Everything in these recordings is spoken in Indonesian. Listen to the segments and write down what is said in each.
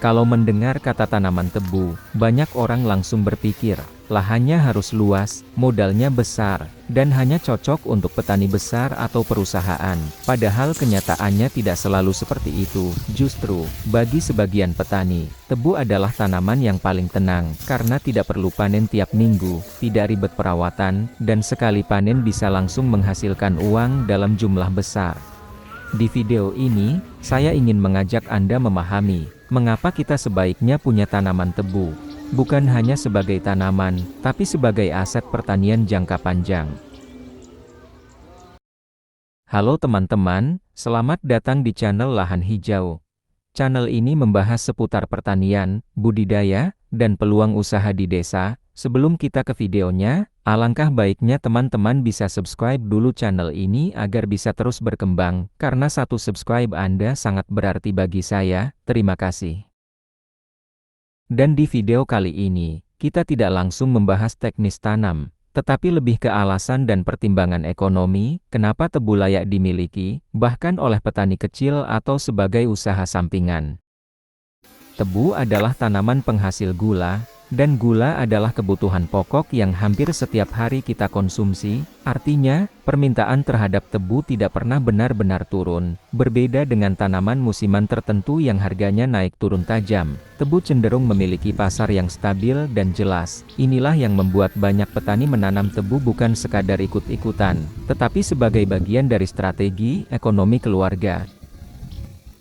Kalau mendengar kata tanaman tebu, banyak orang langsung berpikir, lahannya harus luas, modalnya besar, dan hanya cocok untuk petani besar atau perusahaan. Padahal kenyataannya tidak selalu seperti itu. Justru, bagi sebagian petani, tebu adalah tanaman yang paling tenang, karena tidak perlu panen tiap minggu, tidak ribet perawatan, dan sekali panen bisa langsung menghasilkan uang dalam jumlah besar. Di video ini, saya ingin mengajak Anda memahami, mengapa kita sebaiknya punya tanaman tebu. Bukan hanya sebagai tanaman, tapi sebagai aset pertanian jangka panjang. Halo teman-teman, selamat datang di channel Lahan Hijau. Channel ini membahas seputar pertanian, budidaya, dan peluang usaha di desa. Sebelum kita ke videonya, alangkah baiknya teman-teman bisa subscribe dulu channel ini agar bisa terus berkembang, karena satu subscribe Anda sangat berarti bagi saya. Terima kasih. Dan di video kali ini, kita tidak langsung membahas teknis tanam, tetapi lebih ke alasan dan pertimbangan ekonomi, kenapa tebu layak dimiliki, bahkan oleh petani kecil atau sebagai usaha sampingan. Tebu adalah tanaman penghasil gula, dan gula adalah kebutuhan pokok yang hampir setiap hari kita konsumsi, artinya, permintaan terhadap tebu tidak pernah benar-benar turun. Berbeda dengan tanaman musiman tertentu yang harganya naik turun tajam, tebu cenderung memiliki pasar yang stabil dan jelas. Inilah yang membuat banyak petani menanam tebu bukan sekadar ikut-ikutan, tetapi sebagai bagian dari strategi ekonomi keluarga.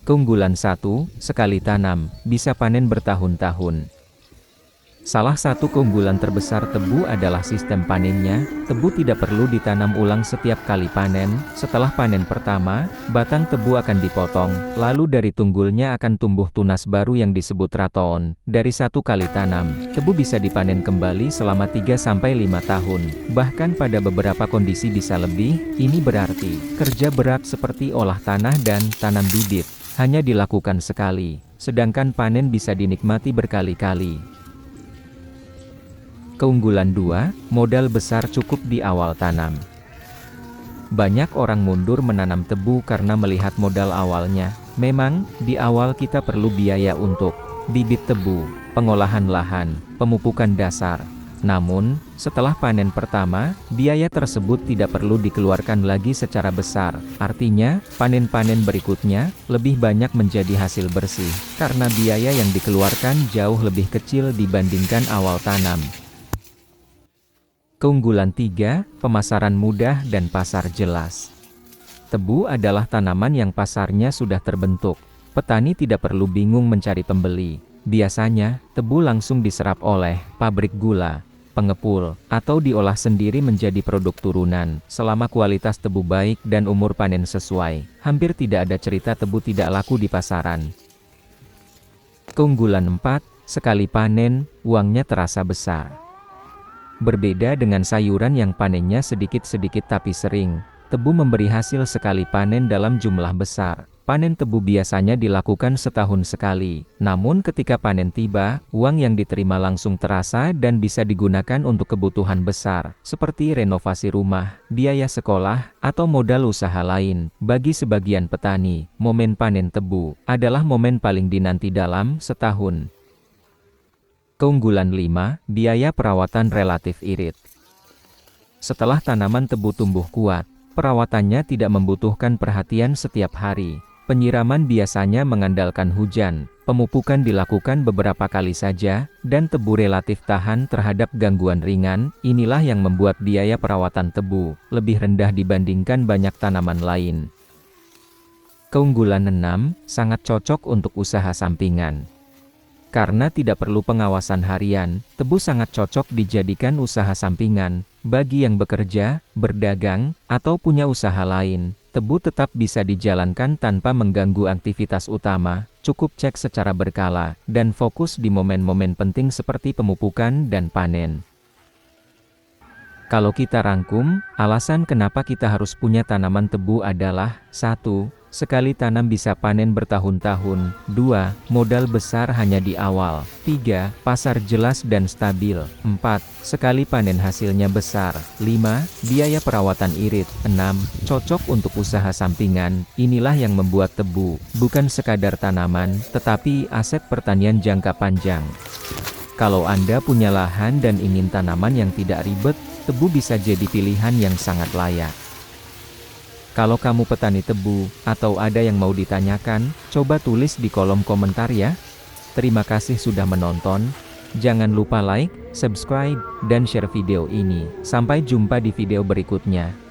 Keunggulan 1, sekali tanam, bisa panen bertahun-tahun. Salah satu keunggulan terbesar tebu adalah sistem panennya. Tebu tidak perlu ditanam ulang setiap kali panen. Setelah panen pertama, batang tebu akan dipotong, lalu dari tunggulnya akan tumbuh tunas baru yang disebut ratoon. Dari satu kali tanam, tebu bisa dipanen kembali selama 3-5 tahun. Bahkan pada beberapa kondisi bisa lebih. Ini berarti, kerja berat seperti olah tanah dan tanam bibit hanya dilakukan sekali, sedangkan panen bisa dinikmati berkali-kali. Keunggulan 2, modal besar cukup di awal tanam. Banyak orang mundur menanam tebu karena melihat modal awalnya. Memang, di awal kita perlu biaya untuk bibit tebu, pengolahan lahan, pemupukan dasar. Namun, setelah panen pertama, biaya tersebut tidak perlu dikeluarkan lagi secara besar. Artinya, panen-panen berikutnya, lebih banyak menjadi hasil bersih, karena biaya yang dikeluarkan jauh lebih kecil dibandingkan awal tanam. Keunggulan 3, pemasaran mudah dan pasar jelas. Tebu adalah tanaman yang pasarnya sudah terbentuk. Petani tidak perlu bingung mencari pembeli. Biasanya, tebu langsung diserap oleh pabrik gula, pengepul, atau diolah sendiri menjadi produk turunan. Selama kualitas tebu baik dan umur panen sesuai, hampir tidak ada cerita tebu tidak laku di pasaran. Keunggulan 4, sekali panen, uangnya terasa besar. Berbeda dengan sayuran yang panennya sedikit-sedikit tapi sering, tebu memberi hasil sekali panen dalam jumlah besar. Panen tebu biasanya dilakukan setahun sekali, namun ketika panen tiba, uang yang diterima langsung terasa dan bisa digunakan untuk kebutuhan besar, seperti renovasi rumah, biaya sekolah, atau modal usaha lain. Bagi sebagian petani, momen panen tebu adalah momen paling dinanti dalam setahun. Keunggulan 5, biaya perawatan relatif irit. Setelah tanaman tebu tumbuh kuat, perawatannya tidak membutuhkan perhatian setiap hari. Penyiraman biasanya mengandalkan hujan, pemupukan dilakukan beberapa kali saja, dan tebu relatif tahan terhadap gangguan ringan. Inilah yang membuat biaya perawatan tebu lebih rendah dibandingkan banyak tanaman lain. Keunggulan 6, sangat cocok untuk usaha sampingan. Karena tidak perlu pengawasan harian, tebu sangat cocok dijadikan usaha sampingan. Bagi yang bekerja, berdagang, atau punya usaha lain, tebu tetap bisa dijalankan tanpa mengganggu aktivitas utama. Cukup cek secara berkala, dan fokus di momen-momen penting seperti pemupukan dan panen. Kalau kita rangkum, alasan kenapa kita harus punya tanaman tebu adalah 1. Sekali tanam bisa panen bertahun-tahun. 2. Modal besar hanya di awal. 3. Pasar jelas dan stabil. 4. Sekali panen hasilnya besar. 5. Biaya perawatan irit. 6. Cocok untuk usaha sampingan. Inilah yang membuat tebu, bukan sekadar tanaman, tetapi aset pertanian jangka panjang. Kalau Anda punya lahan dan ingin tanaman yang tidak ribet, tebu bisa jadi pilihan yang sangat layak. Kalau kamu petani tebu, atau ada yang mau ditanyakan, coba tulis di kolom komentar ya. Terima kasih sudah menonton. Jangan lupa like, subscribe, dan share video ini. Sampai jumpa di video berikutnya.